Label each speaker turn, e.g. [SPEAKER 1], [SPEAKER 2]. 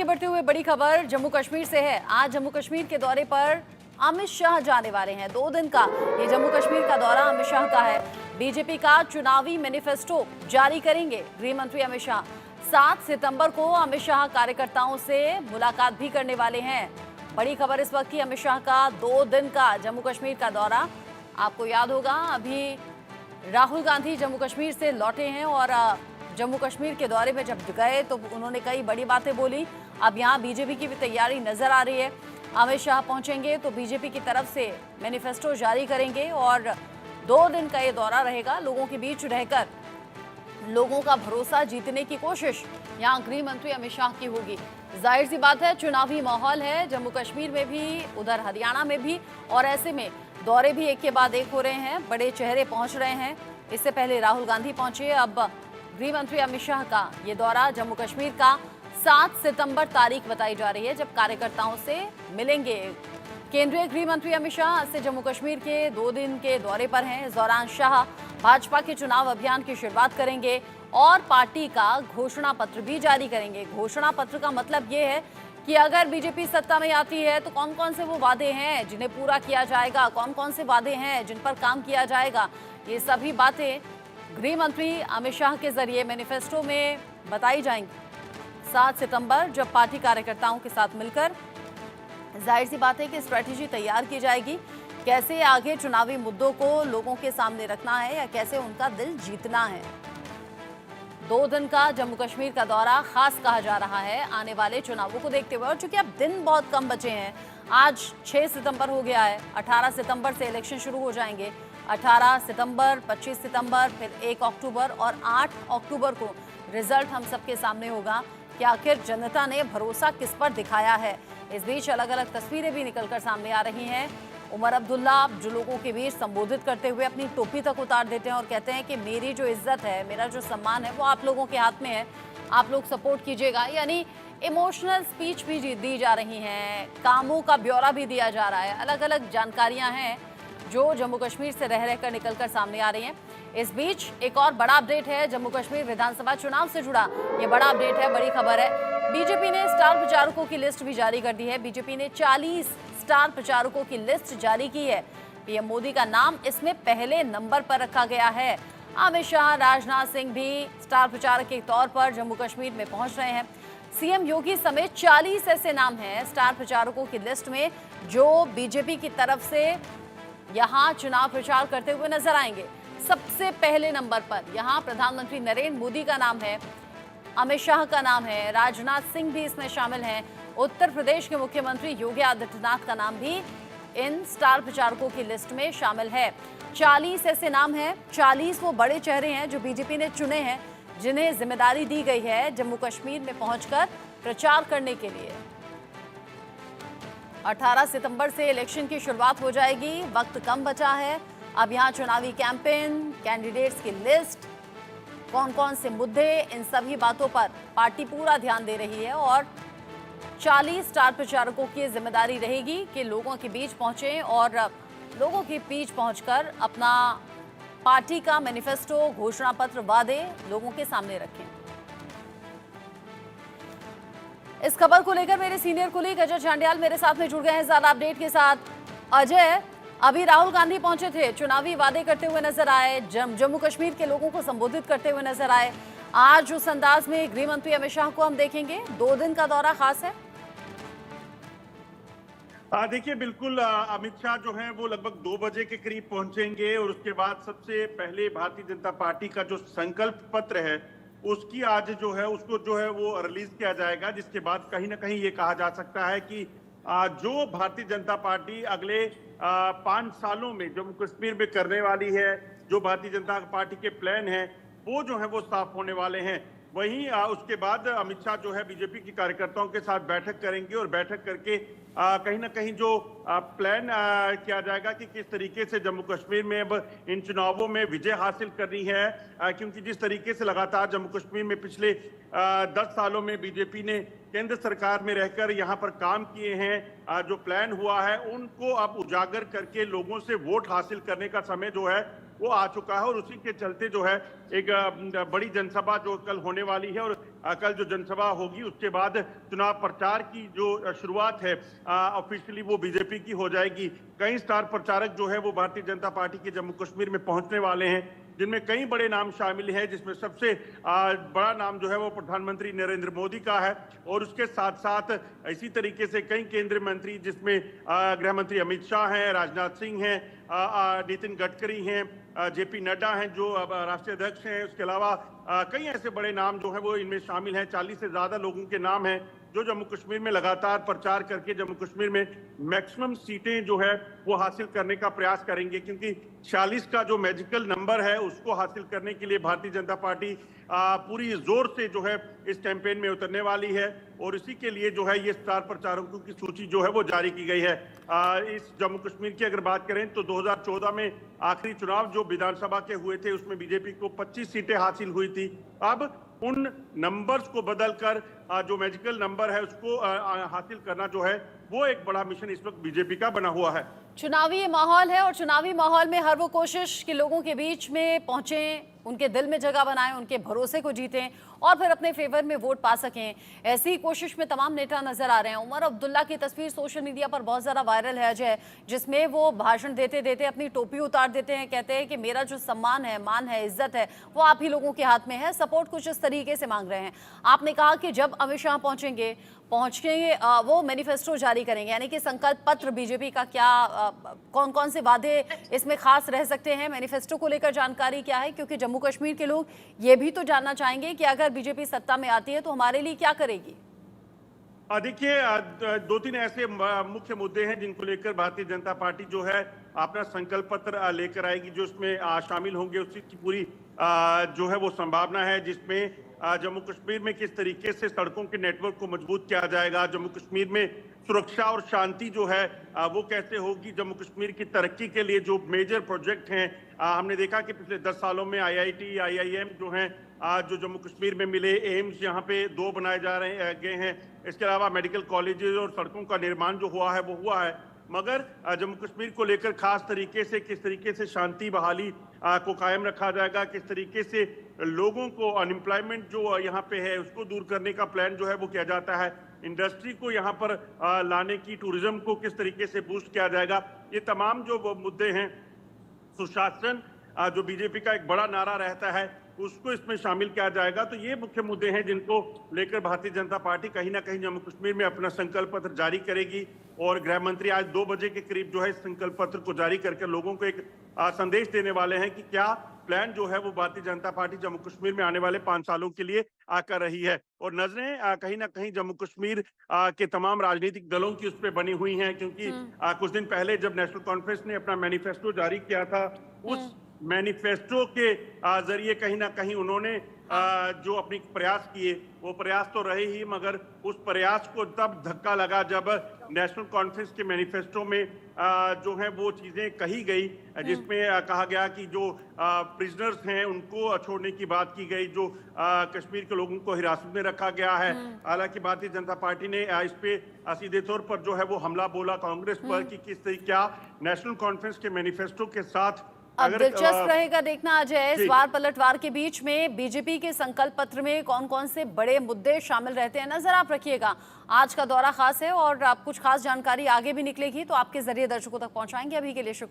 [SPEAKER 1] बढ़ते हुए बड़ी खबर जम्मू कश्मीर से है। आज जम्मू कश्मीर के दौरे पर अमित शाह जाने वाले हैं। 2 दिन का ये जम्मू कश्मीर का दौरा अमित शाह का है। बीजेपी का चुनावी मैनिफेस्टो जारी करेंगे गृह मंत्री अमित शाह। 7 सितंबर को अमित शाह कार्यकर्ताओं से मुलाकात भी करने वाले हैं। बड़ी खबर इस वक्त की, अमित शाह का 2 दिन का जम्मू कश्मीर का दौरा। आपको याद होगा अभी राहुल गांधी जम्मू कश्मीर से लौटे हैं और जम्मू कश्मीर के दौरे में जब गए तो उन्होंने कई बड़ी बातें बोली। अब यहाँ बीजेपी की भी तैयारी नजर आ रही है। अमित शाह पहुंचेंगे तो बीजेपी की तरफ से मैनिफेस्टो जारी करेंगे और 2 दिन का ये दौरा रहेगा। लोगों के बीच रहकर लोगों का भरोसा जीतने की कोशिश यहाँ गृह मंत्री अमित शाह की होगी। जाहिर सी बात है, चुनावी माहौल है जम्मू कश्मीर में भी, उधर हरियाणा में भी, और ऐसे में दौरे भी एक के बाद एक हो रहे हैं। बड़े चेहरे पहुंच रहे हैं। इससे पहले राहुल गांधी पहुंचे। अब गृह मंत्री अमित शाह का ये दौरा जम्मू कश्मीर का 7 सितंबर तारीख बताई जा रही है, जब कार्यकर्ताओं से मिलेंगे। केंद्रीय गृह मंत्री अमित शाह आज से जम्मू कश्मीर के 2 दिन के दौरे पर हैं। इस दौरान शाह भाजपा के चुनाव अभियान की शुरुआत करेंगे और पार्टी का घोषणा पत्र भी जारी करेंगे। घोषणा पत्र का मतलब ये है कि अगर बीजेपी सत्ता में आती है तो कौन कौन से वो वादे हैं जिन्हें पूरा किया जाएगा, कौन कौन से वादे हैं जिन पर काम किया जाएगा, ये सभी बातें गृह मंत्री अमित शाह के जरिए मैनिफेस्टो में बताई जाएंगी। 7 सितंबर जब पार्टी कार्यकर्ताओं के साथ मिलकर जाहिर सी बात है कि स्ट्रेटेजी तैयार की जाएगी, कैसे आगे चुनावी मुद्दों को लोगों के सामने रखना है या कैसे उनका दिल जीतना है। 2 दिन का जम्मू कश्मीर का दौरा खास कहा जा रहा है आने वाले चुनावों को देखते हुए। और चूंकि अब दिन बहुत कम बचे हैं, आज 6 सितंबर हो गया है, 18 सितंबर से इलेक्शन शुरू हो जाएंगे। 18 सितंबर, 25 सितंबर, फिर 1 अक्टूबर और 8 अक्टूबर को रिजल्ट हम सबके सामने होगा कि आखिर जनता ने भरोसा किस पर दिखाया है। इस बीच अलग अलग तस्वीरें भी निकलकर सामने आ रही हैं। उमर अब्दुल्ला जो लोगों के बीच संबोधित करते हुए अपनी टोपी तक उतार देते हैं और कहते हैं कि मेरी जो इज्जत है, मेरा जो सम्मान है, वो आप लोगों के हाथ में है, आप लोग सपोर्ट कीजिएगा। यानी इमोशनल स्पीच भी दी जा रही हैं, कामों का ब्यौरा भी दिया जा रहा है। अलग अलग जानकारियां हैं जो जम्मू कश्मीर से रह रहकर निकलकर सामने आ रही हैं। इस बीच एक और बड़ा अपडेट है जम्मू कश्मीर विधानसभा चुनाव से जुड़ा। ये बड़ा अपडेट है, बड़ी खबर है। बीजेपी ने स्टार प्रचारकों की लिस्ट भी जारी कर दी है। बीजेपी ने 40 स्टार प्रचारकों की लिस्ट जारी की है। पीएम मोदी का नाम इसमें पहले नंबर पर रखा गया है। अमित शाह, राजनाथ सिंह भी स्टार प्रचारक के तौर पर जम्मू कश्मीर में पहुंच रहे हैं। सीएम योगी समेत 40 ऐसे नाम हैं स्टार प्रचारकों की लिस्ट में जो बीजेपी की तरफ से यहां चुनाव प्रचार करते हुए नजर आएंगे। सबसे पहले नंबर पर यहां प्रधानमंत्री नरेंद्र मोदी का नाम है, अमित शाह का नाम है, राजनाथ सिंह भी इसमें शामिल हैं। उत्तर प्रदेश के मुख्यमंत्री योगी आदित्यनाथ का नाम भी इन स्टार प्रचारकों की लिस्ट में शामिल है। 40 ऐसे नाम हैं, 40 वो बड़े चेहरे हैं जो बीजेपी ने चुने हैं, जिन्हें जिम्मेदारी दी गई है जम्मू कश्मीर में पहुंचकर प्रचार करने के लिए। 18 सितंबर से इलेक्शन की शुरुआत हो जाएगी, वक्त कम बचा है। अब यहाँ चुनावी कैंपेन, कैंडिडेट्स की लिस्ट, कौन कौन से मुद्दे, इन सभी बातों पर पार्टी पूरा ध्यान दे रही है और 40 स्टार प्रचारकों की जिम्मेदारी रहेगी कि लोगों के बीच पहुंचे और लोगों के बीच पहुंचकर अपना पार्टी का मैनिफेस्टो, घोषणा पत्र, वादे लोगों के सामने रखें। इस खबर को लेकर मेरे सीनियर कुलीग अजय चांडियाल मेरे साथ में जुड़ गए हैं ज्यादा अपडेट के साथ। अजय, अभी राहुल गांधी पहुंचे थे, चुनावी वादे करते हुए नजर आए, जम्मू कश्मीर के लोगों को संबोधित करते हुए नजर आए। आज उस अंदाज में गृह मंत्री अमित शाह को हम देखेंगे। 2 दिन का दौरा खास है।
[SPEAKER 2] देखिए, बिल्कुल अमित शाह जो हैं वो लगभग 2 बजे के करीब पहुंचेंगे और उसके बाद सबसे पहले भारतीय जनता पार्टी का जो संकल्प पत्र है उसकी आज जो है उसको जो है वो रिलीज किया जाएगा, जिसके बाद कहीं ना कहीं ये कहा जा सकता है कि जो भारतीय जनता पार्टी अगले 5 सालों में जम्मू कश्मीर में करने वाली है, जो भारतीय जनता पार्टी के प्लान है वो जो है वो साफ होने वाले हैं। वहीं उसके बाद अमित शाह जो है बीजेपी के कार्यकर्ताओं के साथ बैठक करेंगे और बैठक करके कहीं ना कहीं जो प्लान किया जाएगा कि किस तरीके से जम्मू कश्मीर में अब इन चुनावों में विजय हासिल करनी है, क्योंकि जिस तरीके से लगातार जम्मू कश्मीर में पिछले 10 सालों में बीजेपी ने केंद्र सरकार में रहकर यहाँ पर काम किए हैं, जो प्लान हुआ है उनको अब उजागर करके लोगों से वोट हासिल करने का समय जो है वो आ चुका है और उसी के चलते जो है एक बड़ी जनसभा जो कल होने वाली है और कल जो जनसभा होगी उसके बाद चुनाव प्रचार की जो शुरुआत है ऑफिशियली वो बीजेपी की हो जाएगी। कई स्टार प्रचारक जो है वो भारतीय जनता पार्टी के जम्मू कश्मीर में पहुंचने वाले हैं, जिनमें कई बड़े नाम शामिल हैं, जिसमें सबसे बड़ा नाम जो है वो प्रधानमंत्री नरेंद्र मोदी का है और उसके साथ साथ इसी तरीके से कई केंद्रीय मंत्री जिसमें गृह मंत्री अमित शाह हैं, राजनाथ सिंह हैं, नितिन गडकरी हैं, जेपी नड्डा हैं जो राष्ट्रीय अध्यक्ष हैं। उसके अलावा कई ऐसे बड़े नाम जो हैं वो इनमें शामिल हैं। 40 से ज्यादा लोगों के नाम हैं जो जम्मू कश्मीर में लगातार प्रचार करके जम्मू कश्मीर में मैक्सिमम सीटें जो है वो हासिल करने का प्रयास करेंगे, क्योंकि 40 का जो मैजिकल नंबर है उसको हासिल करने के लिए भारतीय जनता पार्टी पूरी जोर से जो है इस कैंपेन में उतरने वाली है और इसी के लिए जो है ये स्टार प्रचारकों की सूची जो है वो जारी की गई है। इस जम्मू कश्मीर की अगर बात करें तो 2014 में आखिरी चुनाव जो विधानसभा के हुए थे उसमें बीजेपी को 25 सीटें हासिल हुई थी। अब उन नंबर्स को बदलकर जो मैजिकल नंबर है उसको हासिल करना जो है वो एक बड़ा मिशन इस वक्त बीजेपी का बना हुआ है।
[SPEAKER 1] चुनावी माहौल है और चुनावी माहौल में हर वो कोशिश कि लोगों के बीच में पहुंचें, उनके दिल में जगह बनाएं, उनके भरोसे को जीतें और फिर अपने फेवर में वोट पा सकें। ऐसी कोशिश में तमाम नेता नजर आ रहे हैं। उमर अब्दुल्ला की तस्वीर सोशल मीडिया पर बहुत ज़्यादा वायरल है अजय, जिसमें वो भाषण देते देते अपनी टोपी उतार देते हैं, कहते हैं कि मेरा जो सम्मान है, मान है, इज्जत है वो आप ही लोगों के हाथ में है। सपोर्ट कुछ इस तरीके से मांग रहे हैं। आपने कहा कि जब अमित शाह पहुंचेंगे वो मैनिफेस्टो जारी करेंगे, यानी कि संकल्प पत्र बीजेपी का क्या कौन कौन से वादे इसमें खास रह सकते हैं, मैनिफेस्टो को लेकर जानकारी क्या है? क्योंकि जम्मू कश्मीर के लोग ये भी तो जानना चाहेंगे कि अगर बीजेपी सत्ता में आती है तो हमारे लिए क्या करेगी।
[SPEAKER 2] देखिए, 2-3 ऐसे मुख्य मुद्दे हैं जिनको लेकर भारतीय जनता पार्टी जो है अपना संकल्प पत्र लेकर आएगी, जो उसमें शामिल होंगे उसी की पूरी जो है वो संभावना है, जिसमें जम्मू कश्मीर में किस तरीके से सड़कों के नेटवर्क को मजबूत किया जाएगा, जम्मू कश्मीर में सुरक्षा और शांति जो है वो कैसे होगी, जम्मू कश्मीर की तरक्की के लिए जो मेजर प्रोजेक्ट हैं। हमने देखा कि पिछले 10 सालों में IIT, IIM जो हैं जो जम्मू कश्मीर में मिले, एम्स यहाँ पे 2 बनाए जा रहे गए हैं। इसके अलावा मेडिकल कॉलेजेस और सड़कों का निर्माण जो हुआ है वो हुआ है, मगर जम्मू कश्मीर को लेकर खास तरीके से किस तरीके से शांति बहाली को कायम रखा जाएगा, किस तरीके से लोगों को अनएम्प्लॉयमेंट जो यहाँ पे है उसको दूर करने का प्लान जो है वो किया जाता है, इंडस्ट्री को यहाँ पर लाने की, टूरिज्म को किस तरीके से बूस्ट किया जाएगा, ये तमाम जो मुद्दे हैं, सुशासन जो बीजेपी का एक बड़ा नारा रहता है उसको इसमें शामिल किया जाएगा। तो ये मुख्य मुद्दे हैं जिनको लेकर भारतीय जनता पार्टी कहीं ना कहीं जम्मू कश्मीर में अपना संकल्प पत्र जारी करेगी और गृह मंत्री आज 2 बजे के करीब जो है इस संकल्प पत्र को जारी करके लोगों को एक संदेश देने वाले हैं कि क्या प्लान जो है वो भारतीय जनता पार्टी जम्मू कश्मीर में आने वाले 5 सालों के लिए आकर रही है। और नजरें कहीं ना कहीं जम्मू कश्मीर के तमाम राजनीतिक दलों की उस पर बनी हुई हैं, क्योंकि कुछ दिन पहले जब नेशनल कॉन्फ्रेंस ने अपना मैनिफेस्टो जारी किया था, उस मैनिफेस्टो के जरिए कहीं ना कहीं उन्होंने जो अपनी प्रयास किए वो प्रयास तो रहे ही, मगर उस प्रयास को तब धक्का लगा जब नेशनल कॉन्फ्रेंस के मैनिफेस्टो में जो है वो चीजें कही गई, जिसमें कहा गया कि जो प्रिजनर्स हैं उनको छोड़ने की बात की गई, जो कश्मीर के लोगों को हिरासत में रखा गया है। हालांकि भारतीय जनता पार्टी ने इस पे सीधे तौर पर जो है वो हमला बोला कांग्रेस पर कि किस तरीके क्या नेशनल कॉन्फ्रेंस के मैनिफेस्टो के साथ।
[SPEAKER 1] अब दिलचस्प रहेगा देखना अजय, इस वार पलटवार के बीच में बीजेपी के संकल्प पत्र में कौन कौन से बड़े मुद्दे शामिल रहते हैं। नजर आप रखिएगा, आज का दौरा खास है और आप कुछ खास जानकारी आगे भी निकलेगी तो आपके जरिए दर्शकों तक पहुंचाएंगे। अभी के लिए शुक्रिया।